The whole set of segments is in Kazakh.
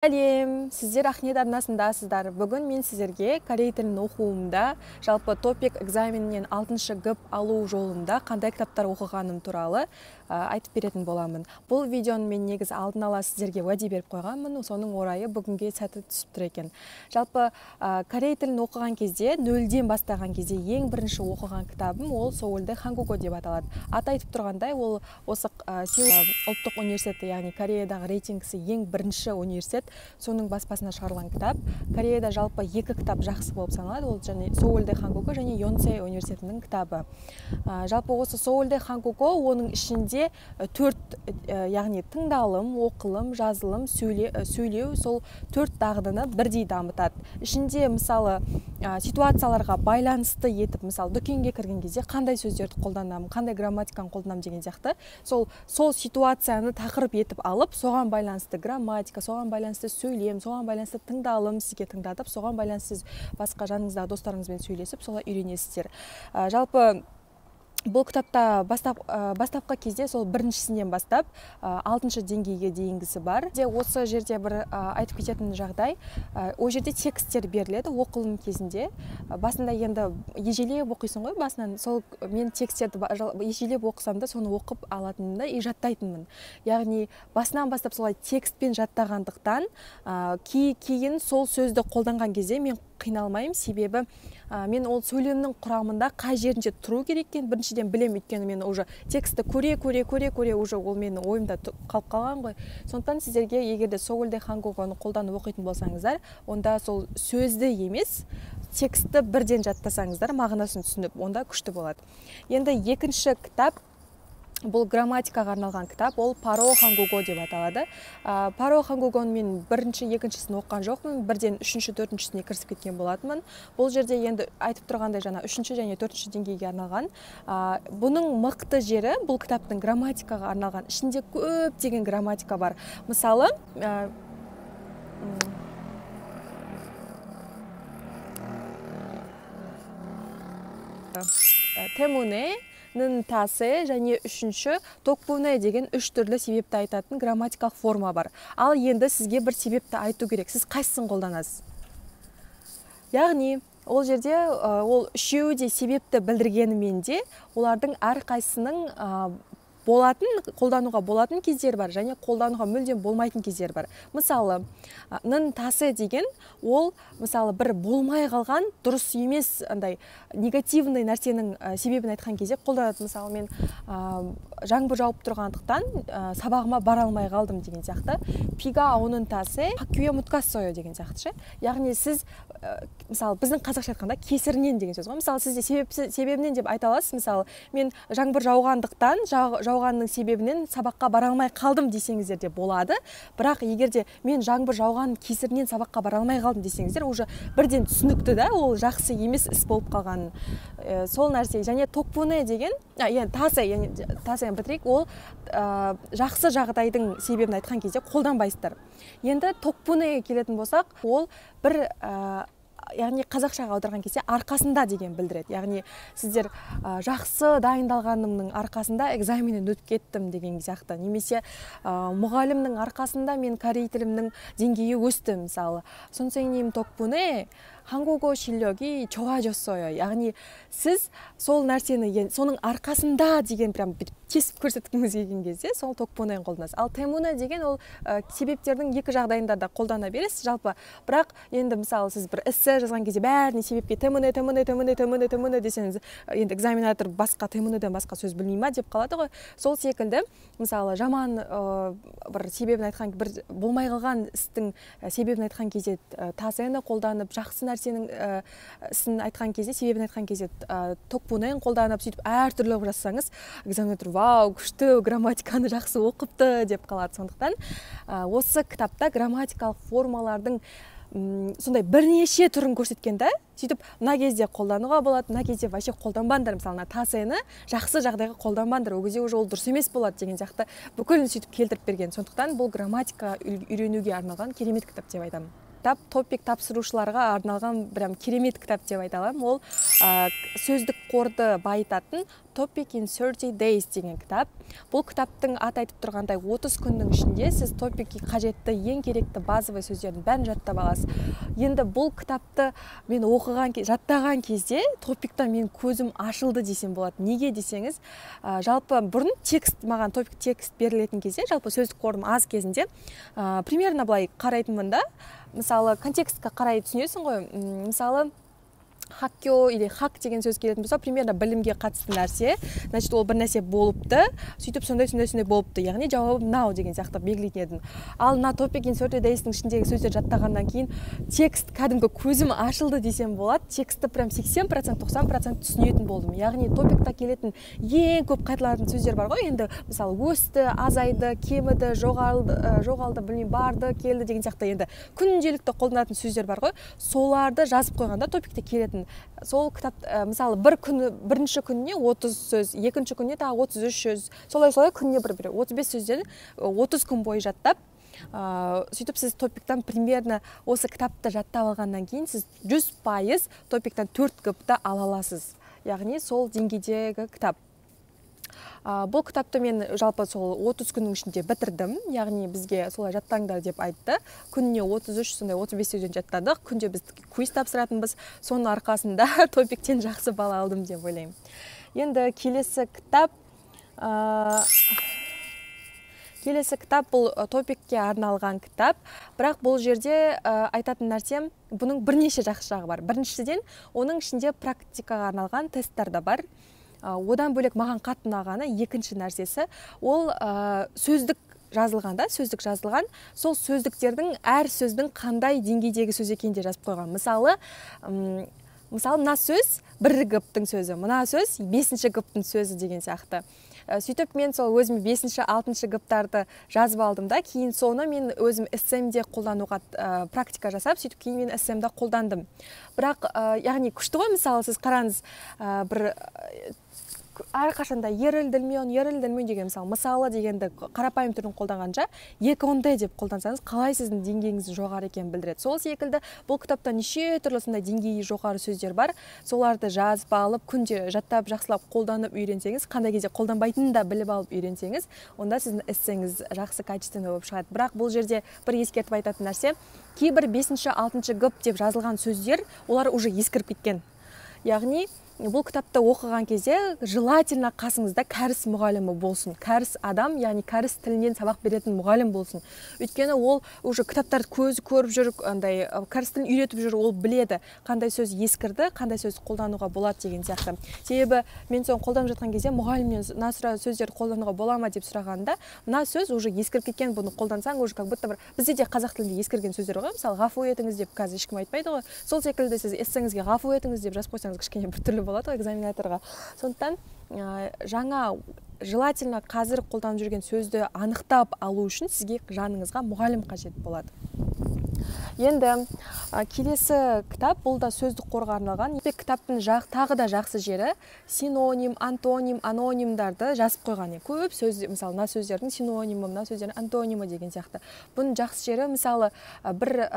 Сәлем, сіздер Ахнет арнасындасыздар. Бүгін мен сіздерге корей тілін оқуымда, жалпы топик экзаменінен 6-шы ГІП алу жолында қандай кітаптар оқығаным туралы айтып беретін боламын. Бұл видеоны мен негізі алдын ала сіздерге уәде беріп қойғанмын, соның орайы бүгінге сәті түсіп тұр екен. Жалпы корей тілін оқыған кезде, нөлден бастаған кезде ең бірінші оқыған кітабым ол Соулде Хангуго деп аталады. Аты айтып тұрғандай, ол осы Сеул ұлттық университеті, яғни Кореядағы рейтингісі ең бірінші университет, соның баспасына шығарылған кітап. Кореяда жалпы екі кітап жақсы болып саналады, ол және Соулде Хангуго және Йонсей университетінің кітабы. Жалпы осы Соулде Хангуго оның ішінде төрт, яғни тыңдалым, оқылым, жазылым, сөйлеу, сол төрт дағдыны бірдей дамытады. Ішінде мысалы ситуацияларға байланысты етіп, мысалы дүкенге кірген кезде қандай сөздерді қолданамын, қандай грамматиканы қолданамын деген сияқты, сол ситуацияны тақырып етіп алып, соған байланысты грамматика, соған байланысты сөйлем, соған байланысты тыңдалым сізге тыңдатып, соған байланысты сіз басқа жаныңыздағы достарыңызбен сөйлесіп, солай үйренесіздер. Жалпы бұл кітапта бастапқы кезде сол біріншісінен бастап 6-шы деңгейге дейінгісі бар. Осы жерде бір айтып кететін жағдай, ол жерде тексттер беріледі оқылым кезінде. Басында енді ежелеп оқисың ғой, басынан сол мен тексттерді ежелеп оқысам да соны оқып алатынымда и жаттайтынмын. Яғни басынан бастап солай текстпен жаттағандықтан кейін сол сөзді қолданған кезде мен қиналмаймын, себебі мен ол сөйлемнің құрамында қай жерінде тұру керек екенін біріншіден білем, өйткені мен уже текстті көре уже ол менің ойымда қалып қалған ғой. Сондықтан сіздерге егерде Соулде Хангугоны қолданып оқитын болсаңыздар, онда сол сөзді емес, текстті бірден жаттасаңыздар, мағынасын түсініп, онда күшті болады. Енді екінші кітап, бұл грамматикаға арналған кітап, ол Паро Хангуго деп аталады. Паро Хангугоны мен бірінші, екіншісін оққан жоқпын, бірден үшінші, төртіншісіне кірісіп кеткен болатынмын. Бұл жерде енді айтып тұрғандай жаңа үшінші және төртінші деңгейге арналған. Бұның мықты жері, бұл кітаптың грамматикаға арналған. Ішінде көптеген грамматика бар. Мысалы, темуне, ның тасы және үшінші токпуне деген үш түрлі себепті айтатын грамматикалық форма бар. Ал енді сізге бір себепті айту керек. Сіз қайсысын қолданасыз? Яғни, ол жерде ол үшеуі де себепті білдіргенімен де, олардың әрқайсының қолдануға болатын кездер бар, және қолдануға мүлдем болмайтын кездер бар. Мысалы, ның тасы деген, ол мысалы бір болмай қалған, дұрыс емес, андай негативный нәрсенің себебін айтқан кезде қолданады. Мысалы, мен жаңбыр жауып тұрғандықтан сабағыма бара алмай қалдым деген сияқты. Пига оның тасы хакюе муткассойо деген сияқты. Яғни сіз, мысалы, біздің қазақша айтқанда кесірінен деген сөз ғой. Мысалы, сізде себебінен деп айта аласыз. Мысалы, мен жаңбыр жауғандықтан, жауғанның себебінен сабаққа бара алмай қалдым десеңіздер де болады. Бірақ егерде мен жаңбыр жауған кесірінен сабаққа бара алмай қалдым десеңіздер, уже бірден түсінікті да, ол жақсы емес іс болып қалған. Сол нәрсе. Және токпуне деген, тасы бітірейік, ол жақсы жағдайдың себебін айтқан кезде қолданбайсыздар. Енді токпунеге келетін болсақ, ол бір яғни қазақшаға аударған кезде арқасында деген білдіреді. Яғни сіздер жақсы дайындалғанымның арқасында экзаменнен өтіп кеттім деген сияқты. Немесе мұғалімнің арқасында мен корей тілімнің деңгейі өсті, мысалы. 선생님 덕분에 한국어 실력이 좋아졌어요. Яғни сіз сол нәрсені, соның арқасында деген прям кесіп көрсеткіңіз келген кезде сол токпунен қолданасыз. Ал темуне деген ол себептердің екі жағдайында да қолдана бересіз. Жалпы, бірақ енді мысалы сіз бір эссе жазған кезде бәріне себепке темуне десеңіз, енді экзаменатор басқа темунеден басқа сөз білмей ма деп қалады ғой. Сол секілді, мысалы жаман бір себебін айтқан, бір болмай қалған істің себебін айтқан кезде тасыны қолданып, жақсы нәрсенің ісін айтқан кезде, себебін айтқан кезде токпунен қолданып, сөйтіп әртүрлі жазсаңыз, экзаменатор вау, күшті, грамматиканы жақсы оқыпты деп қалады. Сондықтан осы кітапта грамматикалық формалардың сондай бірнеше түрін көрсеткен да, сөйтіп мына кезде қолдануға болады, мына кезде вообще қолданбаңдар, мысалы тасыны жақсы жағдайға қолданбаңдар, ол кезде уже ол дұрыс емес болады деген сияқты бүкілін сөйтіп келтіріп берген. Сондықтан бұл грамматика үйренуге арналған керемет кітап деп айтамын. Топик тапсырушыларға арналған керемет кітап деп айта аламын. Ол сөздік қорды байытатын Topic in 30 Days деген кітап. Бұл кітаптың аты айтып тұрғандай 30 күннің ішінде сіз топикке қажетті ең керекті базовый сөздердің бәрін жаттап аласыз. Енді бұл кітапты мен жаттаған кезде топиктан мен көзім ашылды десем болады. Неге десеңіз, жалпы бұрын маған топик текст берілетін кезде, жалпы сөздік қорым аз кезінде, примерно былай қарайтынмын да. Мысалы, контекстке қарай түсінесің ғой. Мысалы, хаккё или хак деген сөз келетін болса, примерно білімге қатысты нәрсе, значит, ол бір нәрсе болыпты, сөйтіп сондай болыпты, яғни жауабы now деген сияқты белгілейтін едім. Ал на Topic in 30 Days-дің ішіндегі сөздер жаттағаннан кейін текст кәдімгі көзім ашылды десем болады, текстті прям 80%, 90% түсінетін болдым. Яғни топикта келетін ең көп қайталанатын сөздер бар ғой, енді мысалы өсті, азайды, кеміді, жоғалды, білмеймін, барды, келді деген сияқты енді күнделікті қолданатын сөздер бар ғой, соларды жазып қойғанда топикте келетін. Сол кітап, мысалы, бірінші күніне 30 сөз, екінші күніне тағы 33 сөз, солай күніне 35 сөзден 30 күн бойы жаттап, сөйтіп сіз топиктан примерно осы кітапты жаттап алғаннан кейін сіз 100% топиктан 4 кітапты ала аласыз. Яғни сол деңгейдегі кітап. Бұл кітапты мен жалпы сол 30 күннің ішінде бітірдім, яғни бізге солай жаттаңдар деп айтты. Күніне 33, сондай 35 сөзден жаттадық, күнде біз квиз тапсыратынбыз, соның арқасында топиктен жақсы балл алдым деп ойлаймын. Енді келесі кітап бұл топикке арналған кітап, бірақ бұл жерде айтатын нәрсем, бұның бірнеше жақсы жағы бар. Біріншіден, оның ішінде практикаға арналған тесттер де бар. Одан бөлек маған қатты ұнағаны екінші нәрсесі, ол сөздік жазылған, сол сөздіктердің әр сөздің қандай деңгейдегі сөз екенін де жазып қойған. Мысалы, мына сөз 1 гіптің сөзі, мына сөз 5-ші гіптің сөзі деген сияқты. Сөйтіп мен сол өзім 5-ші, 6-ші гіптарды жазып алдым да, кейін соны мен өзім эссемде қолдануға практика жасап, сөйтіп кейін мен эссемде қолдандым. Бірақ, яғни күшті ғой, мысалы, сіз қараңыз, бір әрқашанда ерілділмеуін деген мысалы дегенді қарапайым түрін қолданғанша ондай деп қолдансаңыз, қалай сіздің деңгейіңіздің жоғары екенін білдіреді. Сол секілді бұл кітапта неше түрлі сондай деңгейі жоғары сөздер бар. Соларды жазып алып, күнде жаттап, жақсылап қолданып үйренсеңіз, қандай кезде қолданбайтынын да біліп алып үйренсеңіз, онда сіздің эссеңіз жақсы качественный болып шығады. Бірақ бұл жерде бір ескертіп айтатын нәрсе, кейбір 5-ші, 6-ші гіп деп жазылған сөздер, олар уже ескіріп кеткен. Яғни, бұл кітапты оқыған кезде желательно қасыңызда кәріс мұғалімі болсын. Кәріс адам, яғни кәріс тілінен сабақ беретін мұғалім болсын. Өйткені ол уже кітаптарды көзі көріп жүр, кәріс тілін үйретіп жүр, ол біледі, қандай сөз ескірді, қандай сөз қолдануға болады деген сияқты. Себебі мен соны қолданып жатқан кезде мұғалімнен мына сөздерді қолдануға бола ма деп сұрағанда, мына сөз уже ескіріп кеткен, бұны қолдансаң, уже как будто бір бізде де қазақ тілінде ескірген сөздер ғой, мысалы ғафу етіңіз деп қазір ешкім айтпайды ғой. Сол секілді сіз эссеңізге ғафу етіңіз деп жазып қойсаңыз, кішкене біртүрлі болады экзаменаторға. Сондықтан жаңа желательно қазір қолданып жүрген сөзді анықтап алу үшін сізге жаныңызға мұғалім қажет болады. Енді келесі кітап, бұл да сөздік қорға арналған. Кітаптың тағы да жақсы жері синоним, антоним, анонимдарды жазып қойған. Көп сөз, мысалы, мына сөздердің синонимі, мына сөздердің антонимі деген сияқты. Бұның жақсы жері, мысалы, бір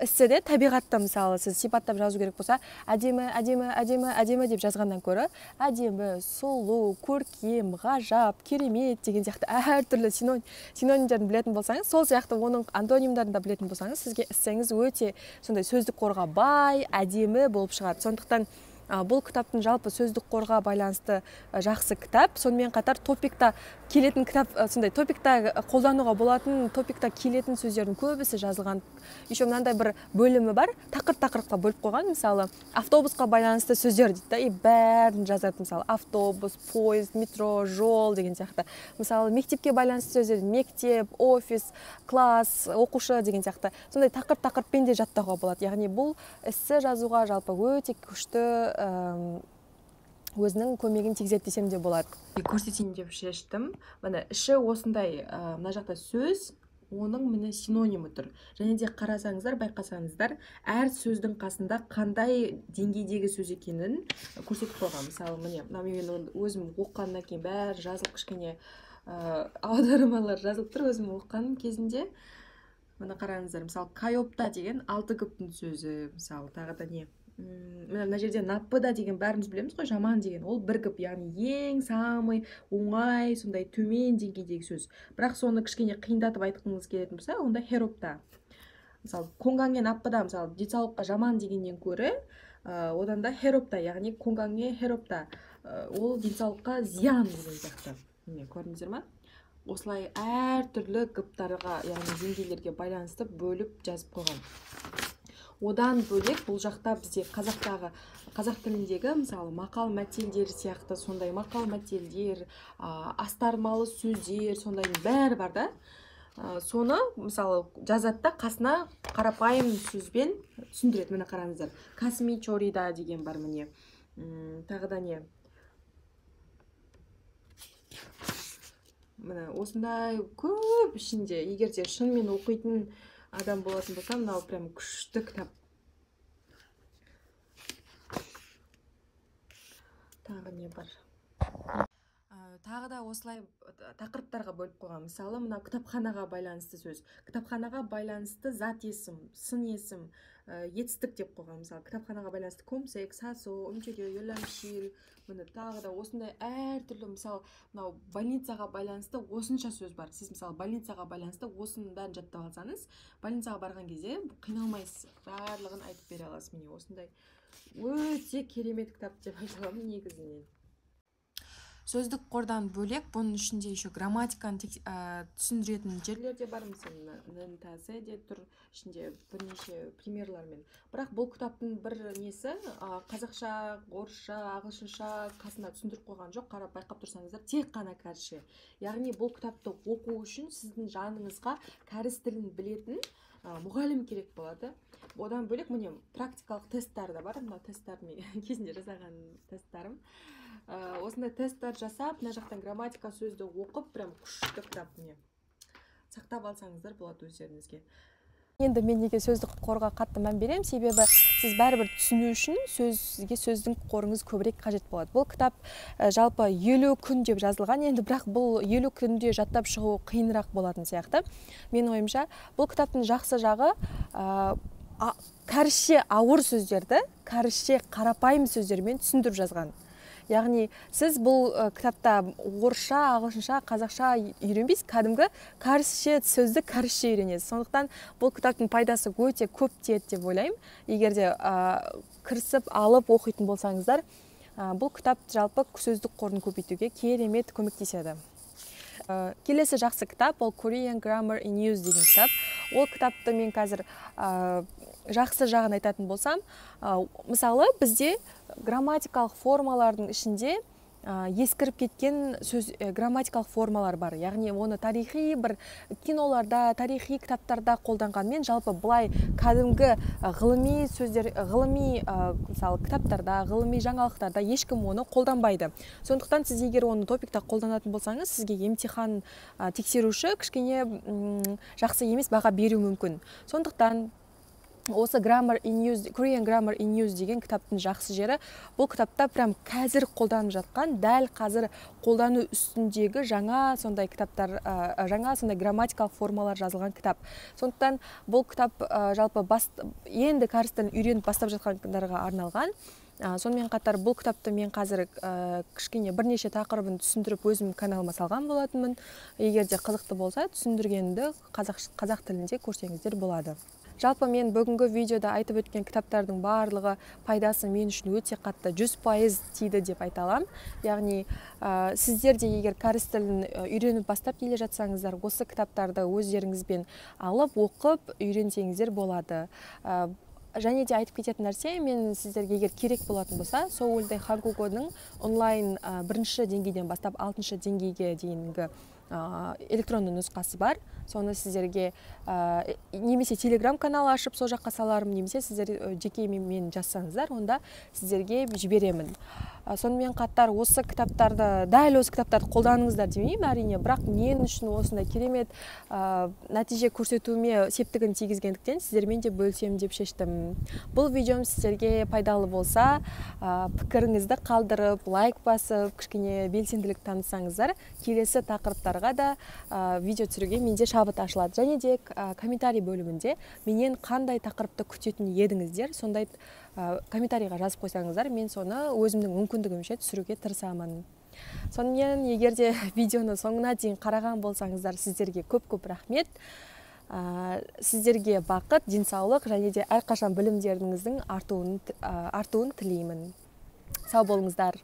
эсседе табиғатты, мысалы, сіз сипаттап жазу керек болса, әдемі деп жазғаннан көрі, әдемі, сұлу, көркем, ғажап, керемет деген сияқты әртүрлі синонимдерін білетін болсаңыз, сол сияқты оның антонимдарын да білетін болсаңыз, сізге эссеңіз өте сондай сөздік қорға бай, әдемі болып шығады. Сондықтан бұл кітаптың жалпы сөздік қорға байланысты жақсы кітап. Сонымен қатар топикта келетін кітап, сондай топикта қолдануға болатын, топикта келетін сөздердің көбісі жазылған. Еще мынандай бір бөлімі бар, тақырып-тақырыпқа бөліп қойған. Мысалы, автобусқа байланысты сөздер дейді, бәрін жазады. Мысалы, автобус, поезд, метро, жол деген сияқты. Мысалы, мектепке байланысты сөздер, мектеп, офис, класс, оқушы деген сияқты. Сондай тақырып-тақырыппен де жаттауға болады. Яғни бұл эссе жазуға жалпы өте күшті өзінің көмегін тигізеді десем де болады. Көрсетейін деп шештім. Міне іші осындай, мына жақта сөз, оның міне синонимі тұр. Және де қарасаңыздар, байқасаңыздар, әр сөздің қасында қандай деңгейдегі сөз екенін көрсетіп қойған. Мысалы, міне, мен өзім оқығаннан кейін бәрі жазылып, кішкене аудармалар жазылып тұр. Өзім оқығаным кезінде міне қараңыздар, мысалы, кайопта деген 6 гіптің сөзі, мысалы, тағы да не? мына жерде наппыда деген бәріміз білеміз ғой, жаман деген ол бірігіп, яғни ең самый оңай сондай төмен деңгейдегі сөз. Бірақ соны кішкене қиындатып айтқыңыз келетін болса, онда херопта. Мысалы конганге наппыда, мысалы денсаулыққа жаман дегеннен көрі, одан да херопта, яғни конганге херопта, ол денсаулыққа зиян деген сияқты. Міне көрдіңіздер ма? Осылай әртүрлі гыптарға, яғни деңгейлерге байланысты бөліп жазып қойған. Одан бөлек бұл жақта бізде қазақ тіліндегі мысалы мақал мәтелдер сияқты сондай мақал мәтелдер, астармалы сөздер, сондай бәрі бар да. Соны мысалы жазатта қасына қарапайым сөзбен түсіндіреді. Міне қараңыздар. Касми чорида деген бар міне. Тағы да не? Міне осындай көп ішінде, егерде шынымен оқитын адам болатын болса, мынау прям күшті кітап. Тағы не бар? Тағы да осылай тақырыптарға бөліп қойған. Мысалы, мына кітапханаға байланысты сөз. Кітапханаға байланысты зат есім, сын есім, етістік деп қойған. Мысалы, кітапханаға байланысты комсек, сасо, өмчеге, йоламшил. Міне тағы да осындай әртүрлі, мысалы, мынау больницаға байланысты осынша сөз бар. Сіз мысалы больницаға байланысты осының бәрін жаттап алсаңыз, больницаға барған кезде қиналмайсыз, барлығын айтып бере аласыз. Міне осындай өте керемет кітап деп айта аламын негізінен. Сөздік қордан бөлек, бұның ішінде еще грамматиканы түсіндіретін жерлер де бар. Мысалы, нентасе де тұр, ішінде бірнеше примерлармен. Бірақ бұл кітаптың бір несі, қазақша, орысша, ағылшынша қасына түсіндіріп қойған жоқ. Қарап байқап тұрсаңыздар, тек қана кәрісше. Яғни бұл кітапты оқу үшін сіздің жаныңызға кәріс тілін білетін мұғалім керек болады. Одан бөлек міне практикалық тесттер де бар. Мына тесттармен кезінде жасаған тесттарым. Осындай тесттер жасап, мына жақтан грамматика сөзді оқып, прям күшті кітап міне. Сақтап алсаңыздар болады өздеріңізге. Енді мен неге сөздік қорға қатты мән беремін, себебі сіз бәрібір түсіну үшін сөзге сөздің қорыңыз көбірек қажет болады. Бұл кітап жалпы 50 күн деп жазылған, енді бірақ бұл 50 күнде жаттап шығу қиынырақ болатын сияқты. Менің ойымша, бұл кітаптың жақсы жағы кәрісше ауыр сөздерді, кәрісше қарапайым сөздермен түсіндіріп жазған. Яғни сіз бұл кітапта орысша, ағылшынша, қазақша үйренбейсіз, кәдімгі кәрісше сөзді кәрісше үйренесіз. Сондықтан бұл кітаптың пайдасы өте көп тиеді деп ойлаймын. Егер де кірісіп алып оқитын болсаңыздар, бұл кітап жалпы сөздік қорын көбейтуге керемет көмектеседі. Келесі жақсы кітап, ол Korean Grammar in Use деген кітап. Ол кітапты мен қазір жақсы жағын айтатын болсам, мысалы бізде грамматикалық формалардың ішінде ескіріп кеткен грамматикалық формалар бар. Яғни оны тарихи бір киноларда, тарихи кітаптарда қолданғанмен, жалпы бұлай кәдімгі ғылыми сөздер, ғылыми мысалы кітаптарда, ғылыми жаңалықтарда ешкім оны қолданбайды. Сондықтан сіз егер оны топикта қолданатын болсаңыз, сізге емтихан тексеруші кішкене жақсы емес баға беруі мүмкін. Сондықтан осы Korean Grammar in Use деген кітаптың жақсы жері, бұл кітапта прям қазір қолданып жатқан, дәл қазір қолдану үстіндегі жаңа сондай кітаптар, жаңа сондай грамматикалық формалар жазылған кітап. Сондықтан бұл кітап жалпы енді кәріс тілін үйреніп бастап жатқандарға арналған. Сонымен қатар бұл кітапты мен қазір кішкене бірнеше тақырыбын түсіндіріп өзім каналыма салған болатынмын. Егер де қызықты болса, түсіндіргенді қазақ тілінде көрсеңіздер болады. Жалпы мен бүгінгі видеода айтып өткен кітаптардың барлығы пайдасы мен үшін өте қатты 100% тиді деп айта аламын. Яғни сіздер де егер кәріс тілін үйреніп бастап келе жатсаңыздар, осы кітаптарды өздеріңізбен алып, оқып, үйренсеңіздер болады. Және де айтып кететін нәрсе, мен сіздерге егер керек болатын болса, Seoul Dae Hangugoның онлайн бірінші деңгейден бастап 6-шы деңгейге дейінгі электронды нұсқасы бар. Соны сіздерге немесе Telegram канал ашып, сол жаққа саларым, немесе сіздер жеке мен жазсаңыздар, онда сіздерге жіберемін. Сонымен қатар осы кітаптарды, дәл осы кітаптарды қолданыңыздар демеймін, әрине, бірақ мен үшін осындай керемет нәтиже көрсетуіме септігін тигізгендіктен сіздермен де бөлісемін деп шештім. Бұл видеом сіздерге пайдалы болса, пікіріңізді қалдырып, лайк басып, кішкене белсенділік танытсаңыздар, келесі тақырыптарға адамдарға да видео түсіруге менде шабыт ашылады. Және де комментарий бөлімінде менен қандай тақырыпты күтетін едіңіздер, сондай комментарийға жазып қойсаңыздар, мен соны өзімнің мүмкіндігімше түсіруге тырысамын. Сонымен, егер де видеоны соңына дейін қараған болсаңыздар, сіздерге көп рахмет. Сіздерге бақыт, денсаулық және де әрқашан білімдеріңіздің артуын тілеймін. Сау болыңыздар.